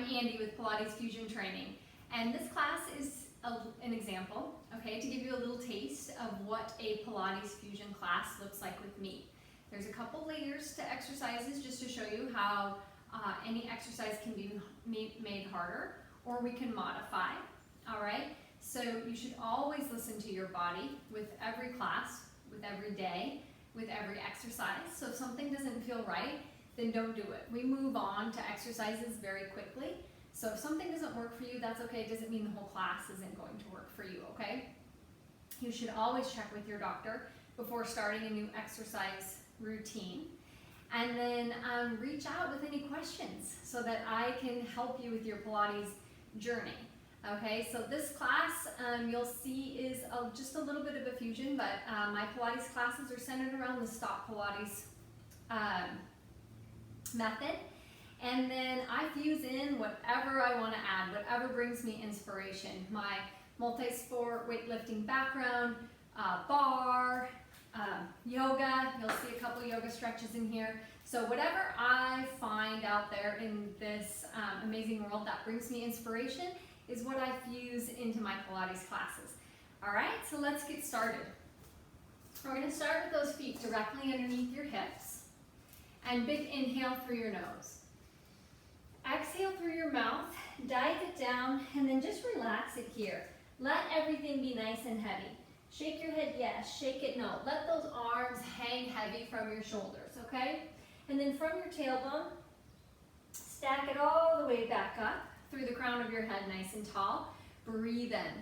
Andy with Pilates Fusion Training, and this class is an example, okay, to give you a little taste of what a Pilates Fusion class looks like with me. There's a couple layers to exercises just to show you how any exercise can be made harder, or we can modify, all right? So you should always listen to your body with every class, with every day, with every exercise. So if something doesn't feel right, then don't do it. We move on to exercises very quickly. So if something doesn't work for you, that's okay. It doesn't mean the whole class isn't going to work for you, okay? You should always check with your doctor before starting a new exercise routine. And then reach out with any questions so that I can help you with your Pilates journey. Okay, so this class you'll see is just a little bit of a fusion, but my Pilates classes are centered around the stop Pilates method. And then I fuse in whatever I want to add, whatever brings me inspiration. My multi-sport weightlifting background, bar, yoga, you'll see a couple yoga stretches in here. So whatever I find out there in this amazing world that brings me inspiration is what I fuse into my Pilates classes. All right, so let's get started. We're going to start with those feet directly underneath your hips, and big inhale through your nose. Exhale through your mouth, dive it down, and then just relax it here. Let everything be nice and heavy. Shake your head yes, shake it no. Let those arms hang heavy from your shoulders, okay? And then from your tailbone, stack it all the way back up through the crown of your head, nice and tall. Breathe in.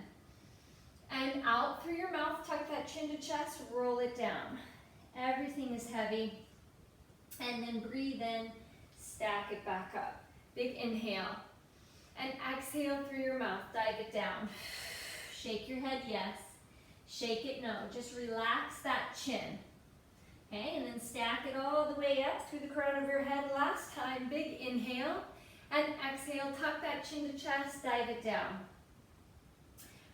And out through your mouth, tuck that chin to chest, roll it down. Everything is heavy. And then breathe in, stack it back up. Big inhale. And exhale through your mouth, dive it down. Shake your head yes, shake it no. Just relax that chin. Okay, and then stack it all the way up through the crown of your head. Last time, big inhale. And exhale, tuck that chin to chest, dive it down.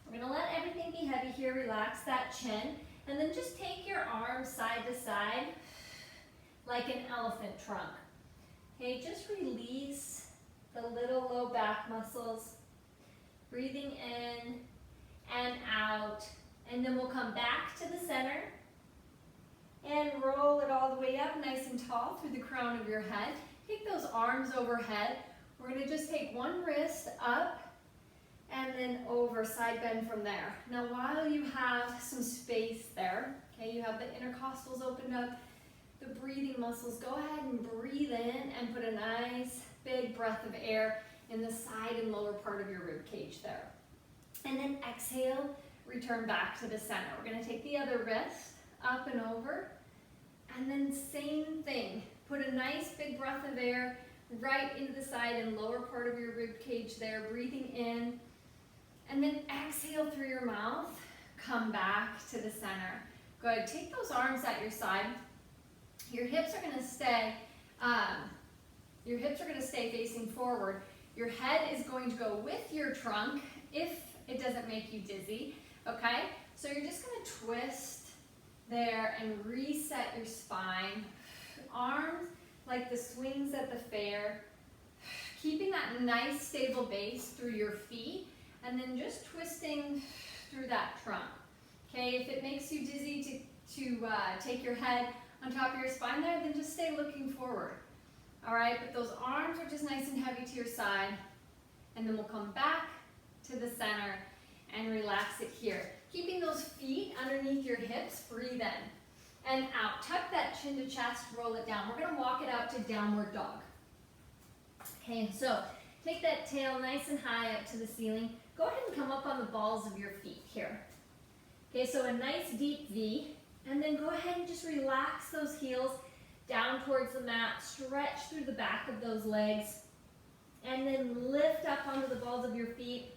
We're going to let everything be heavy here. Relax that chin. And then just take your arms side to side like an elephant trunk. Okay, just release the little low back muscles. Breathing in and out. And then we'll come back to the center and roll it all the way up nice and tall through the crown of your head. Take those arms overhead. We're going to just take one wrist up and then over, side bend from there. Now while you have some space there, okay, you have the intercostals opened up, the breathing muscles, go ahead and breathe in and put a nice big breath of air in the side and lower part of your rib cage there. And then exhale, return back to the center. We're going to take the other wrist up and over, and then same thing. Put a nice big breath of air right into the side and lower part of your rib cage there, breathing in, and then exhale through your mouth, come back to the center. Good, take those arms at your side. Your hips are going to stay, facing forward. Your head is going to go with your trunk if it doesn't make you dizzy, okay? So you're just going to twist there and reset your spine. Arms like the swings at the fair, keeping that nice stable base through your feet, and then just twisting through that trunk. Okay, if it makes you dizzy to take your head on top of your spine there, then just stay looking forward. All right, but those arms are just nice and heavy to your side, and then we'll come back to the center and relax it here. Keeping those feet underneath your hips, breathe in and out. Tuck that chin to chest, roll it down. We're going to walk it out to downward dog. Okay, so take that tail nice and high up to the ceiling. Go ahead and come up on the balls of your feet here. Okay, so a nice deep V, and then go ahead and just relax those heels down towards the mat. Stretch through the back of those legs, and then lift up onto the balls of your feet.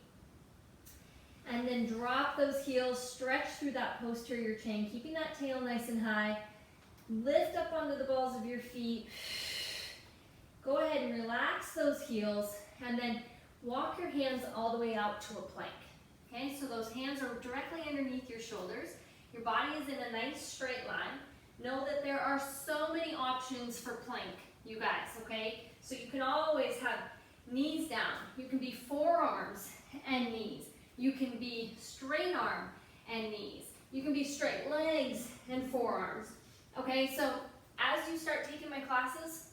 And then drop those heels, stretch through that posterior chain, keeping that tail nice and high. Lift up onto the balls of your feet. Go ahead and relax those heels, and then walk your hands all the way out to a plank. Okay, so those hands are directly underneath your shoulders. Your body is in a nice straight line. Know that there are so many options for plank, you guys, okay? So you can always have knees down. You can be forearms and knees. You can be straight arm and knees. You can be straight legs and forearms. Okay, so as you start taking my classes,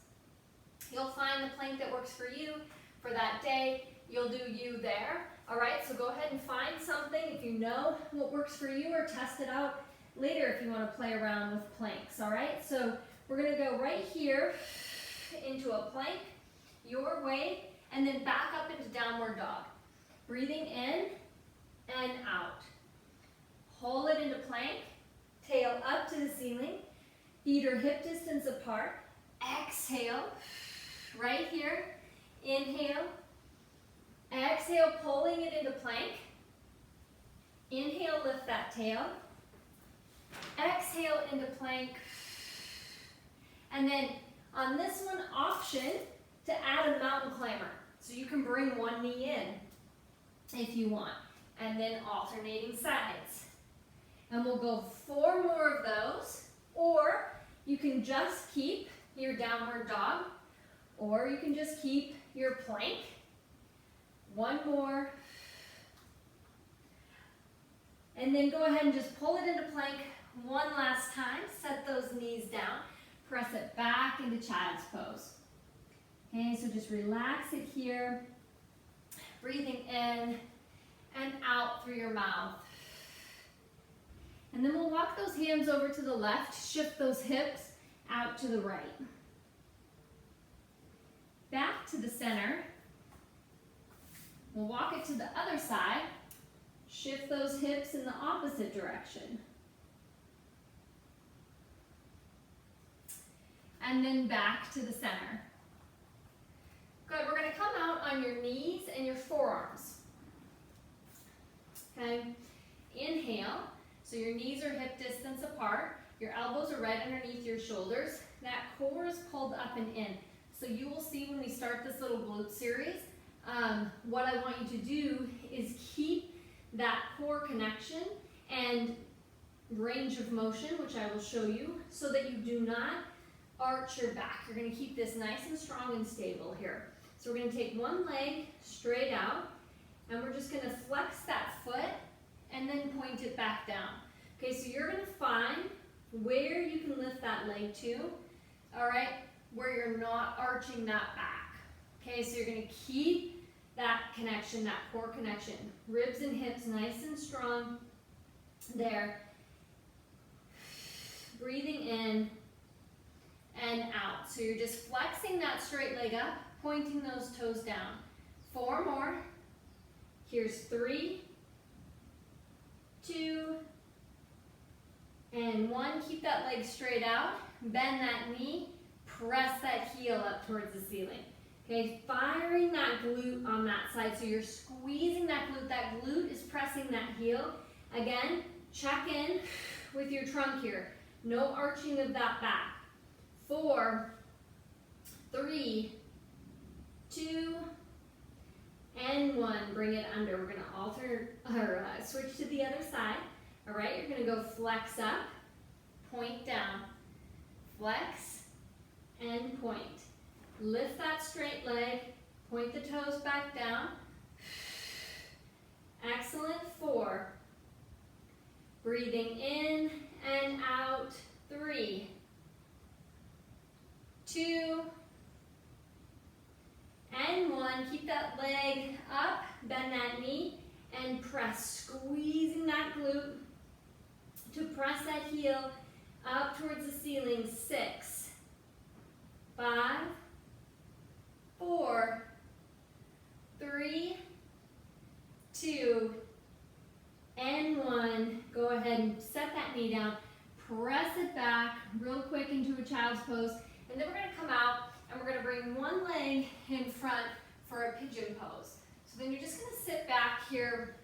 you'll find the plank that works for you for that day. You'll do you there. All right, so go ahead and find something if you know what works for you, or test it out later if you want to play around with planks. All right, so we're going to go right here into a plank, your way, and then back up into downward dog. Breathing in and out. Hold it into plank, tail up to the ceiling, feet are hip distance apart. Exhale, right here, inhale. Exhale, pulling it into plank. Inhale, lift that tail. Exhale into plank. And then on this one, option to add a mountain climber. So you can bring one knee in if you want. And then alternating sides. And we'll go 4 more of those. Or you can just keep your downward dog. Or you can just keep your plank. 1 more. And then go ahead and just pull it into plank one last time. Set those knees down. Press it back into child's pose. Okay, so just relax it here. Breathing in and out through your mouth. And then we'll walk those hands over to the left. Shift those hips out to the right. Back to the center. We'll walk it to the other side. Shift those hips in the opposite direction. And then back to the center. Good, we're going to come out on your knees and your forearms. Okay, inhale, so your knees are hip distance apart. Your elbows are right underneath your shoulders. That core is pulled up and in. So you will see when we start this little glute series, what I want you to do is keep that core connection and range of motion, which I will show you, so that you do not arch your back. You're going to keep this nice and strong and stable here. So we're going to take one leg straight out, and we're just going to flex that foot and then point it back down. Okay, so you're going to find where you can lift that leg to, all right, where you're not arching that back. Okay, so you're going to keep that connection, that core connection. Ribs and hips nice and strong there. Breathing in and out. So you're just flexing that straight leg up, pointing those toes down. 4 more. Here's 3, 2, and 1. Keep that leg straight out. Bend that knee. Press that heel up towards the ceiling. Okay, firing that glute on that side. So you're squeezing that glute. That glute is pressing that heel. Again, check in with your trunk here. No arching of that back. 4, 3, 2, and 1. Bring it under. We're going to switch to the other side. All right, you're going to go flex up, point down, flex, and point. Lift that straight leg, point the toes back down. Excellent. 4. Breathing in and out. 3, 2, and 1. Keep that leg up, bend that knee, and press, squeezing that glute to press that heel up towards the ceiling. 6, 5, 4, 3, 2, and 1. Go ahead and set that knee down. Press it back real quick into a child's pose. And then we're going to come out and we're going to bring one leg in front for a pigeon pose. So then you're just going to sit back here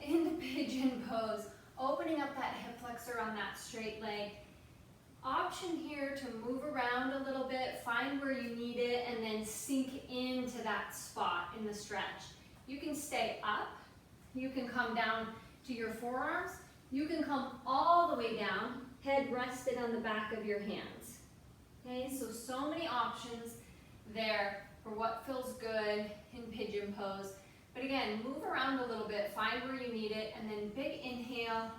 into pigeon pose, opening up that hip flexor on that straight leg. Option here to move around a little bit, find where you need it, and then sink into that spot in the stretch. You can stay up, you can come down to your forearms, you can come all the way down, head rested on the back of your hands. Okay, so many options there for what feels good in pigeon pose. But again, move around a little bit, find where you need it, and then big inhale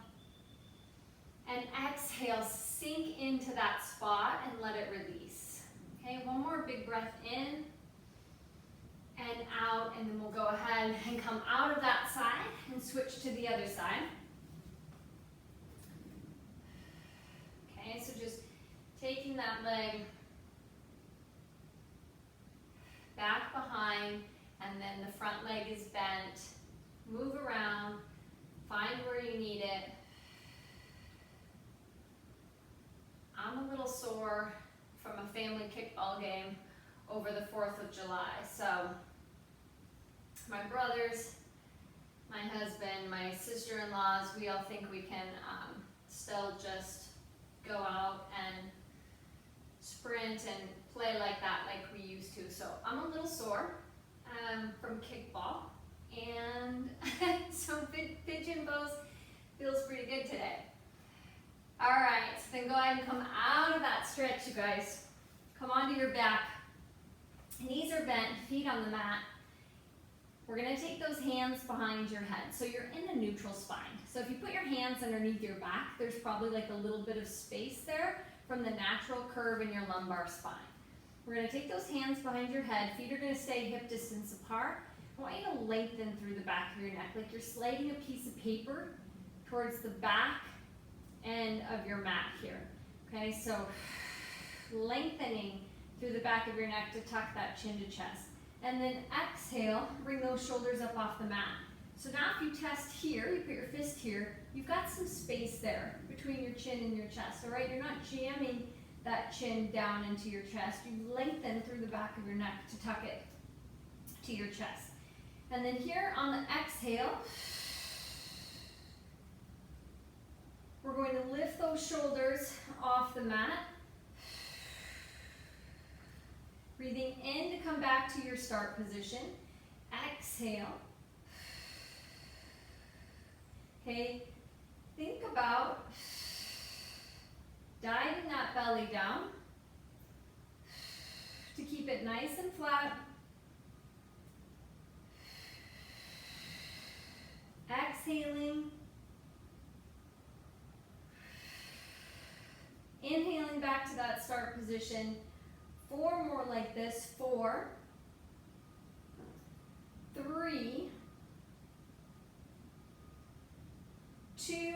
and exhale, sink into that spot and let it release. Okay, one more big breath in and out, and then we'll go ahead and come out of that side and switch to the other side. Okay, so just taking that leg back behind, and then the front leg is bent. Move around, find where you need it. I'm a little sore from a family kickball game over the 4th of July. So my brothers, my husband, my sister-in-laws, we all think we can still just go out and sprint and play like that like we used to. So I'm a little sore from kickball, and so pigeon pose feels pretty good today. All right, so then go ahead and come out of that stretch, you guys. Come onto your back. Knees are bent, feet on the mat. We're gonna take those hands behind your head. So you're in a neutral spine. So if you put your hands underneath your back, there's probably like a little bit of space there from the natural curve in your lumbar spine. We're gonna take those hands behind your head. Feet are gonna stay hip distance apart. I want you to lengthen through the back of your neck, like you're sliding a piece of paper towards the back end of your mat here. Okay, so lengthening through the back of your neck to tuck that chin to chest. And then exhale, bring those shoulders up off the mat. So now if you test here, you put your fist here, you've got some space there between your chin and your chest, all right? You're not jamming that chin down into your chest. You lengthen through the back of your neck to tuck it to your chest. And then here on the exhale, we're going to lift those shoulders off the mat. Breathing in to come back to your start position. Exhale. Okay, think about diving that belly down to keep it nice and flat. Exhaling. Inhaling back to that start position. 4 more like this. 4, 3, 2,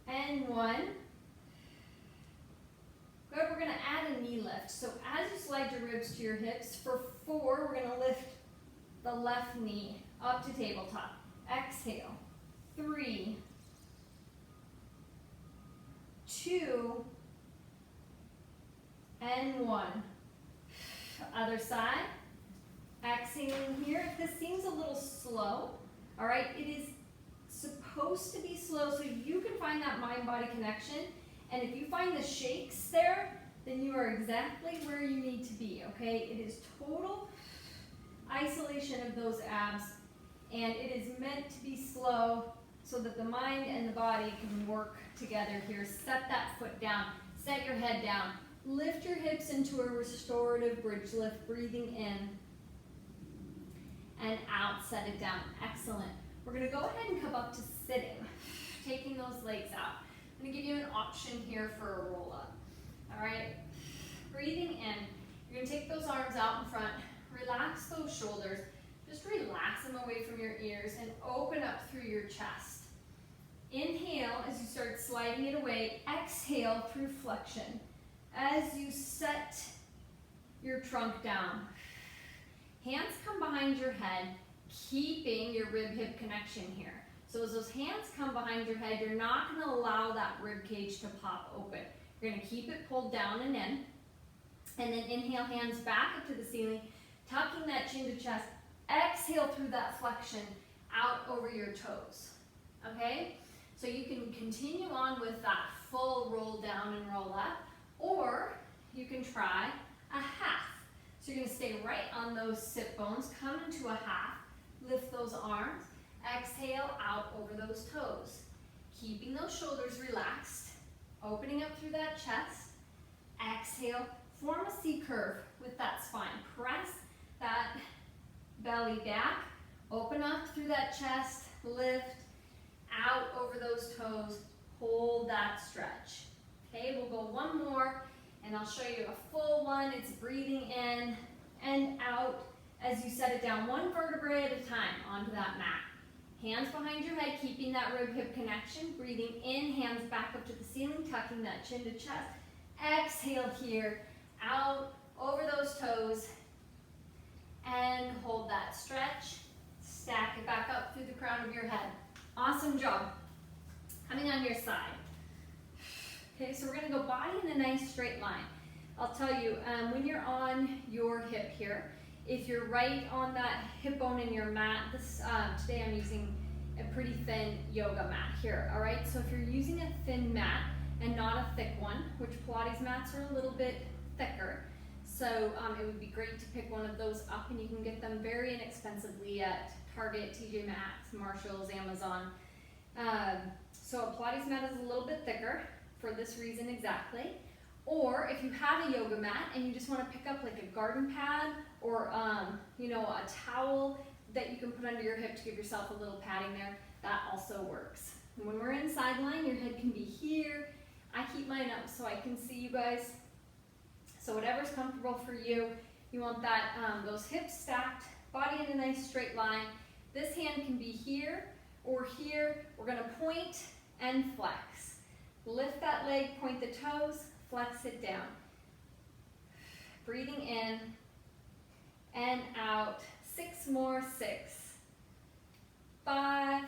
and 1. Good, we're going to add a knee lift. So as you slide your ribs to your hips, for 4, we're going to lift the left knee up to tabletop. Exhale. 3, 2, and 1. Other side. Exhaling here. If this seems a little slow, all right, it is supposed to be slow so you can find that mind-body connection. And if you find the shakes there, then you are exactly where you need to be, okay? It is total isolation of those abs, and it is meant to be slow so that the mind and the body can work together here. Set that foot down, set your head down, lift your hips into a restorative bridge lift, breathing in and out, set it down. Excellent. We're going to go ahead and come up to sitting, taking those legs out. I'm going to give you an option here for a roll up. All right, breathing in, you're going to take those arms out in front, relax those shoulders, just relax them away from your ears and open up through your chest. Inhale as you start sliding it away, exhale through flexion. As you set your trunk down, hands come behind your head, keeping your rib-hip connection here. So as those hands come behind your head, you're not going to allow that rib cage to pop open. You're going to keep it pulled down and in. And then inhale, hands back up to the ceiling, tucking that chin to chest. Exhale through that flexion out over your toes. Okay? So you can continue on with that full roll down and roll up, or you can try a half. So you're going to stay right on those sit bones, come into a half, lift those arms, exhale out over those toes. Keeping those shoulders relaxed, opening up through that chest, Exhale, form a C curve with that spine. Press that belly back, open up through that chest, lift, out over those toes, hold that stretch. Okay, we'll go one more, and I'll show you a full one. It's breathing in and out as you set it down, one vertebrae at a time onto that mat. Hands behind your head, keeping that rib-hip connection. Breathing in, hands back up to the ceiling, tucking that chin to chest. Exhale here, out over those toes, and hold that stretch. Stack it back up through the crown of your head. Awesome job. Coming on your side. Okay, so we're going to go body in a nice straight line. I'll tell you, when you're on your hip here, if you're right on that hip bone in your mat, today I'm using a pretty thin yoga mat here, all right? So if you're using a thin mat and not a thick one, which Pilates mats are a little bit thicker, so it would be great to pick one of those up, and you can get them very inexpensively at Target, TJ Maxx, Marshalls, Amazon. So a Pilates mat is a little bit thicker for this reason exactly. Or if you have a yoga mat and you just want to pick up like a garden pad or a towel that you can put under your hip to give yourself a little padding there, that also works. And when we're in side line, your head can be here. I keep mine up so I can see you guys. So whatever's comfortable for you. You want that those hips stacked, body in a nice straight line. This hand can be here or here. We're going to point and flex. Lift that leg, point the toes, flex it down. Breathing in and out. 6 more. 6, 5,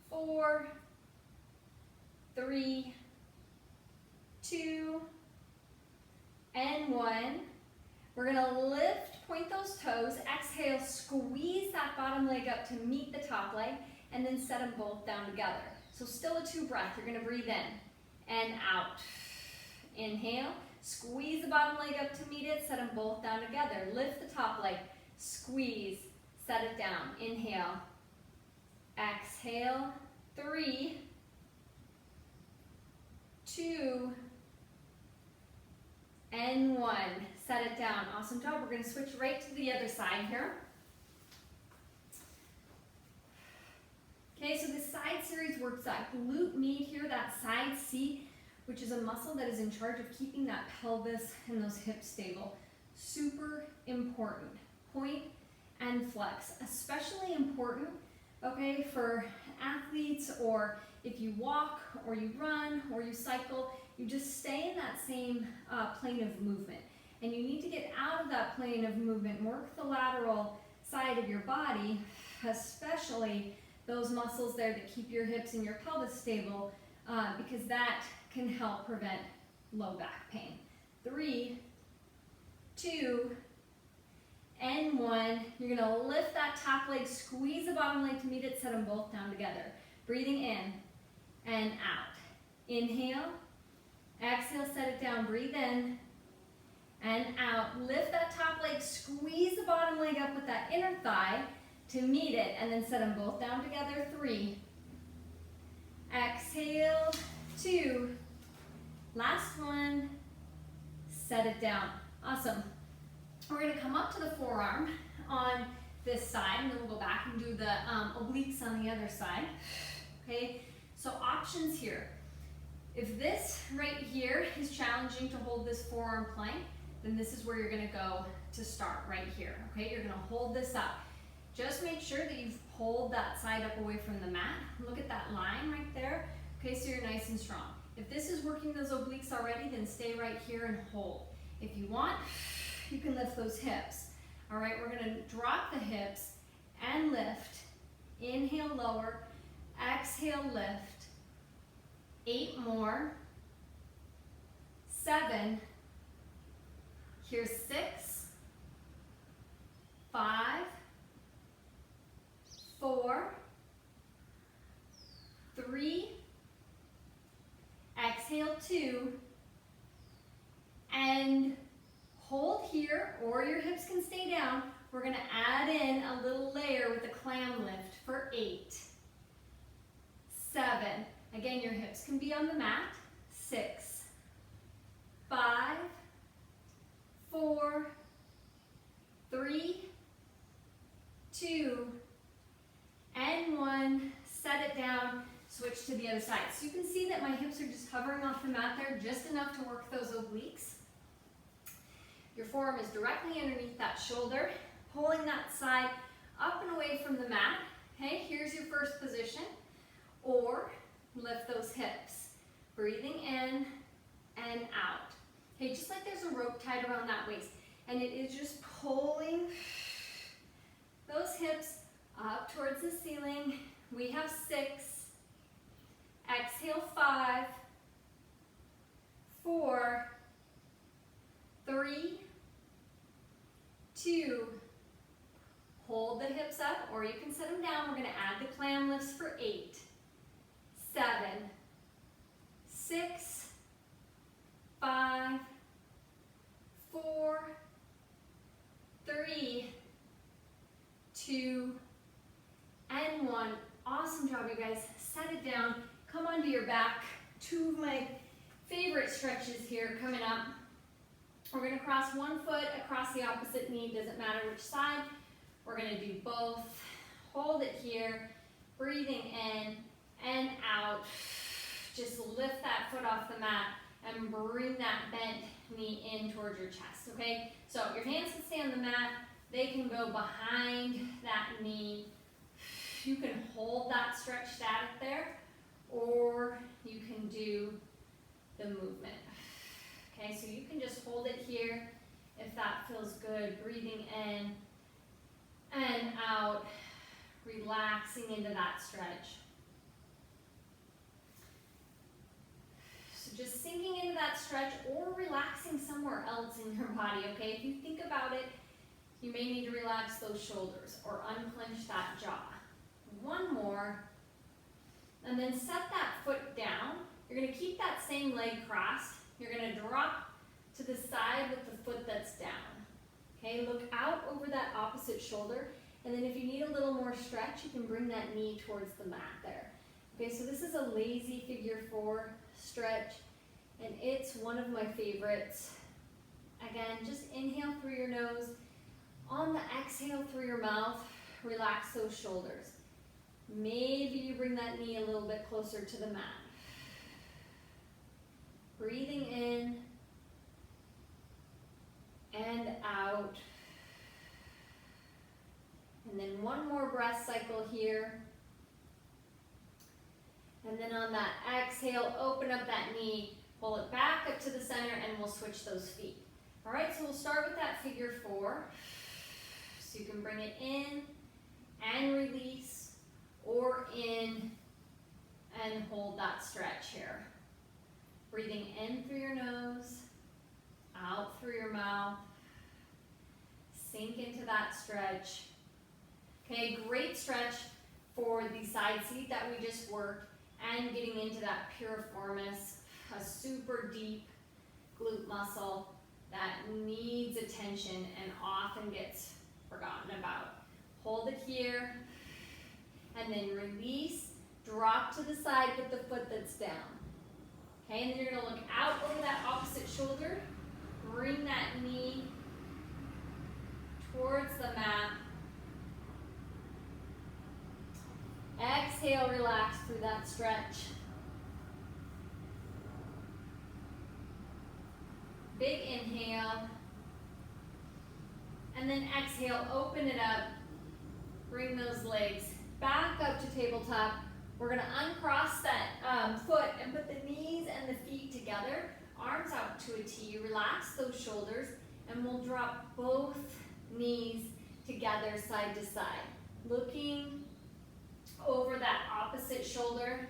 4, 3, 2, and 1. We're going to lift, point those toes, exhale, squeeze that bottom leg up to meet the top leg, and then set them both down together. So still a 2 breath. You're going to breathe in and out. Inhale, squeeze the bottom leg up to meet it, set them both down together. Lift the top leg, squeeze, set it down. Inhale, exhale, 3, 2, and 1. Set it down. Awesome job. We're going to switch right to the other side here. Okay, so the side series works that glute med here, that side C, which is a muscle that is in charge of keeping that pelvis and those hips stable. Super important. Point and flex, especially important, okay, for athletes, or if you walk or you run or you cycle, you just stay in that same plane of movement. And you need to get out of that plane of movement, work the lateral side of your body, especially those muscles there that keep your hips and your pelvis stable, because that can help prevent low back pain. 3, 2, and 1. You're going to lift that top leg, squeeze the bottom leg to meet it, set them both down together. Breathing in and out. Inhale, exhale, set it down, breathe in and out. Lift that top leg, squeeze the bottom leg up with that inner thigh to meet it, and then set them both down together. 3, exhale, 2, last one, set it down. Awesome. We're going to come up to the forearm on this side, and then we'll go back and do the obliques on the other side. Okay, so options here. If this right here is challenging to hold this forearm plank, then this is where you're going to go to start, right here. Okay, you're going to hold this up. Just make sure that you've pulled that side up away from the mat. Look at that line right there. Okay, so you're nice and strong. If this is working those obliques already, then stay right here and hold. If you want, you can lift those hips. All right, we're going to drop the hips and lift. Inhale, lower. Exhale, lift. 8 more. 7. Here's 6. 5. 4. 3. Exhale, 2. And hold here, or your hips can stay down. We're going to add in a little layer with a clam lift for 8. 7. Again, your hips can be on the mat. 6. 5. 5, 4, 3, 2, and 1. Set it down, switch to the other side. So you can see that my hips are just hovering off the mat there, just enough to work those obliques. Your forearm is directly underneath that shoulder, pulling that side up and away from the mat. Okay, here's your first position. Or lift those hips, breathing in and out. Okay, just like there's a rope tied around that waist, and it is just pulling those hips up towards the ceiling. We have 6. Exhale, 5, 4, 3, 2. Hold the hips up, or you can set them down. We're going to add the clam lifts for 8, 7, 6, 5, 4, 3, 2, and 1. Awesome job, you guys. Set it down. Come onto your back. 2 of my favorite stretches here coming up. We're going to cross one foot across the opposite knee. Doesn't matter which side. We're going to do both. Hold it here. Breathing in and out. Just lift that foot off the mat and bring that bent knee in towards your chest, okay? So your hands can stay on the mat. They can go behind that knee. You can hold that stretch static there, or you can do the movement. Okay, so you can just hold it here if that feels good. Breathing in and out, relaxing into that stretch. So just sinking into that stretch or relaxing somewhere else in your body, okay? If you think about it, you may need to relax those shoulders or unclench that jaw. One more, and then set that foot down. You're going to keep that same leg crossed. You're going to drop to the side with the foot that's down. Okay, look out over that opposite shoulder, and then if you need a little more stretch, you can bring that knee towards the mat there. Okay, so this is a lazy figure 4 stretch, and it's one of my favorites. Again, just inhale through your nose. On the exhale through your mouth, relax those shoulders. Maybe you bring that knee a little bit closer to the mat. Breathing in and out. And then one more breath cycle here. And then on that exhale, open up that knee, pull it back up to the center, and we'll switch those feet. All right, so we'll start with that figure 4. So you can bring it in and release, or in and hold that stretch here. Breathing in through your nose, out through your mouth. Sink into that stretch. Okay, great stretch for the side seat that we just worked and getting into that piriformis, a super deep glute muscle that needs attention and often gets forgotten about. Hold it here. And then release, drop to the side with the foot that's down. Okay, and then you're going to look out over that opposite shoulder. Bring that knee towards the mat. Exhale, relax through that stretch. Big inhale. And then exhale, open it up. Bring those legs back up to tabletop. We're going to uncross that foot and put the knees and the feet together. Arms out to a T. Relax those shoulders, and we'll drop both knees together side to side. Looking over that opposite shoulder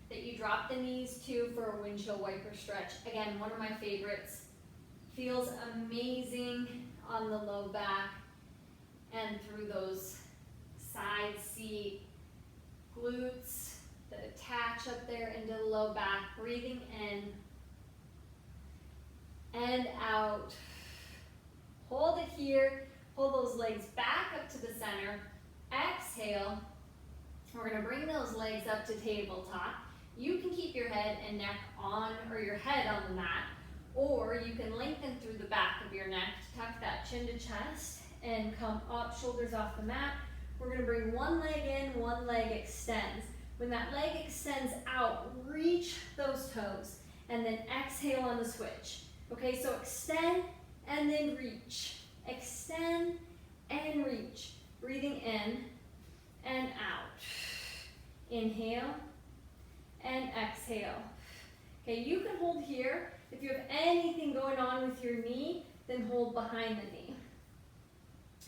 that you drop the knees to for a windshield wiper stretch. Again, one of my favorites. Feels amazing on the low back and through those side seat glutes that attach up there into the low back. Breathing in and out. Hold it here. Pull those legs back up to the center. Exhale. We're going to bring those legs up to tabletop. You can keep your head and neck on, or your head on the mat, Or you can lengthen through the back of your neck, tuck that chin to chest, and come up, shoulders off the mat. We're gonna bring one leg in, one leg extends. When that leg extends out, reach those toes, and then exhale on the switch. Okay, so extend and then reach. Extend and reach. Breathing in and out. Inhale and exhale. Okay, you can hold here. If you have anything going on with your knee, then hold behind the knee.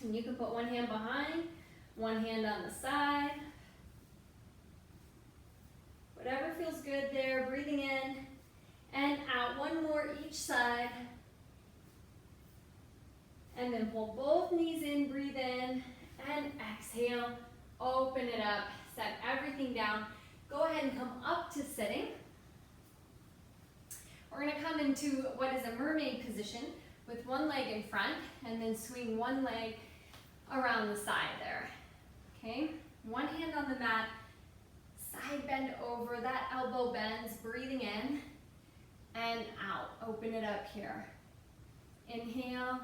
And you can put one hand behind, one hand on the side. Whatever feels good there. Breathing in and out. One more each side. And then pull both knees in, breathe in, and exhale. Open it up, set everything down. Go ahead and come up to sitting. We're gonna come into what is a mermaid position with one leg in front, and then swing one leg around the side there. Okay, one hand on the mat, side bend over, that elbow bends, breathing in and out. Open it up here. Inhale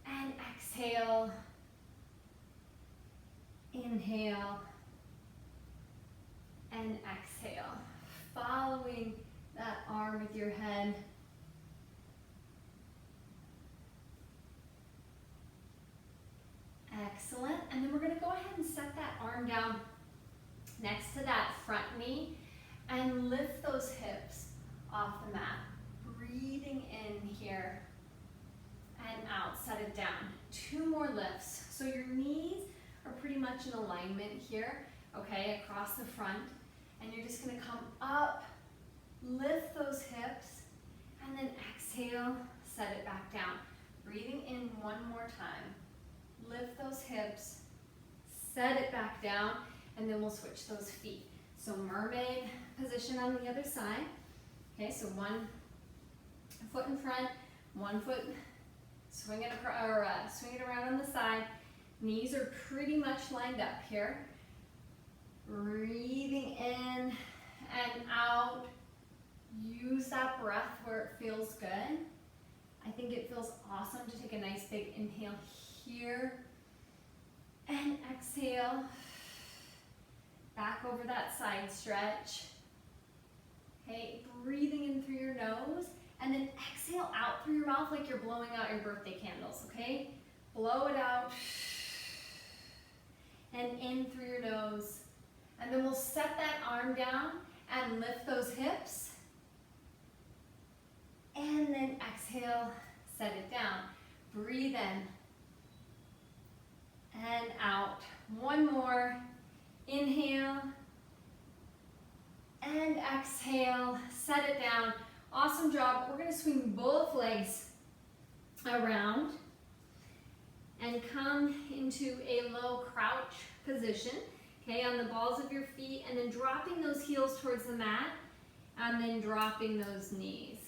and exhale. Inhale and exhale. Following that arm with your head. Excellent. And then we're going to go ahead and set that arm down next to that front knee and lift those hips off the mat. Breathing in here and out. Set it down. Two more lifts. So your knees are pretty much in alignment here, okay, across the front. And you're just going to come up, lift those hips, and then exhale, set it back down. Breathing in one more time. Lift those hips, set it back down, and then we'll switch those feet. So mermaid position on the other side. Okay, so one foot in front, one foot, swing it across, or swing it around on the side. Knees are pretty much lined up here. Breathing in and out. Use that breath where it feels good. I think it feels awesome to take a nice big inhale here. And exhale. Back over that side stretch. Okay, breathing in through your nose. And then exhale out through your mouth like you're blowing out your birthday candles, okay? Blow it out. And in through your nose. And then we'll set that arm down and lift those hips. And then exhale, set it down. Breathe in. And out. One more. Inhale. And exhale, set it down. Awesome job. We're going to swing both legs around and come into a low crouch position, okay, on the balls of your feet, and then dropping those heels towards the mat, and then dropping those knees.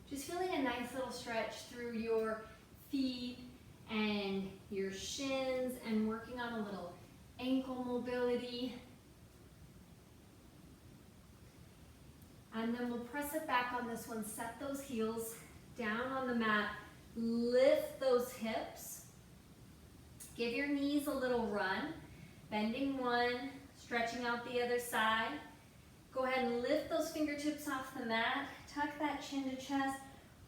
Just feeling a nice little stretch through your feet and your shins, and working on a little ankle mobility. And then we'll press it back on this one, set those heels down on the mat, lift those hips, give your knees a little run, bending one, stretching out the other side. Go ahead and lift those fingertips off the mat, tuck that chin to chest,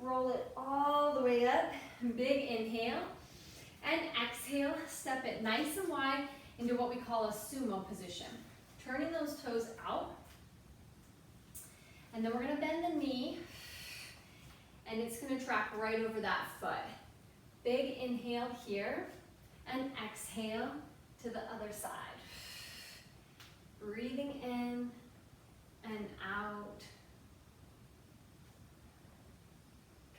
roll it all the way up, big inhale, and exhale, step it nice and wide into what we call a sumo position. Turning those toes out. And then we're going to bend the knee, and it's going to track right over that foot. Big inhale here, and exhale to the other side. Breathing in and out.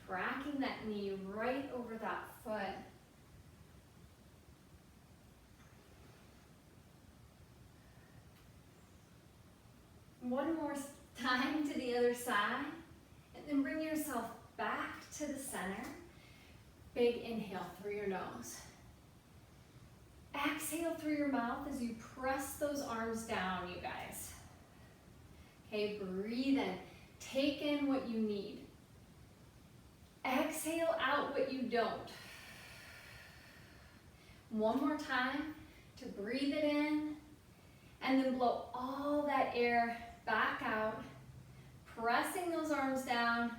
Tracking that knee right over that foot. One more time to the other side, and then bring yourself back to the center. Big inhale through your nose. Exhale through your mouth as you press those arms down, you guys. Okay, breathe in. Take in what you need. Exhale out what you don't. One more time to breathe it in, and then blow all that air back out, pressing those arms down,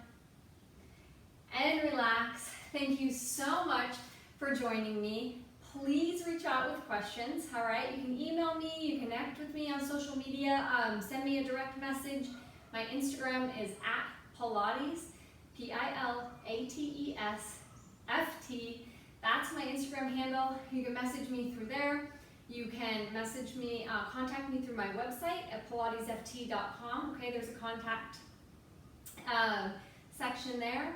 and relax. Thank you so much for joining me. Please reach out with questions, all right? You can email me, you can connect with me on social media, send me a direct message. My Instagram is @Pilates, Pilatesft. That's my Instagram handle. You can message me through there. You can message me, contact me through my website at pilatesft.com. Okay, there's a contact section there.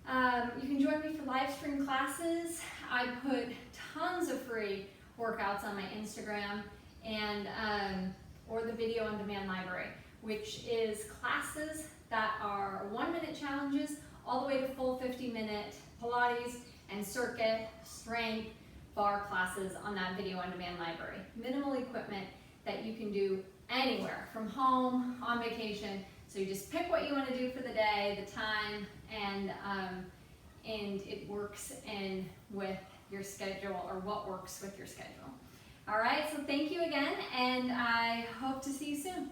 You can join me for live stream classes. I put tons of free workouts on my Instagram and or the video on demand library, which is classes that are 1-minute challenges all the way to full 50-minute Pilates and circuit, strength, bar classes on that video on demand library. Minimal equipment that you can do anywhere, from home, on vacation. So you just pick what you want to do for the day, the time, and it works in with your schedule, or what works with your schedule. All right, so thank you again, and I hope to see you soon.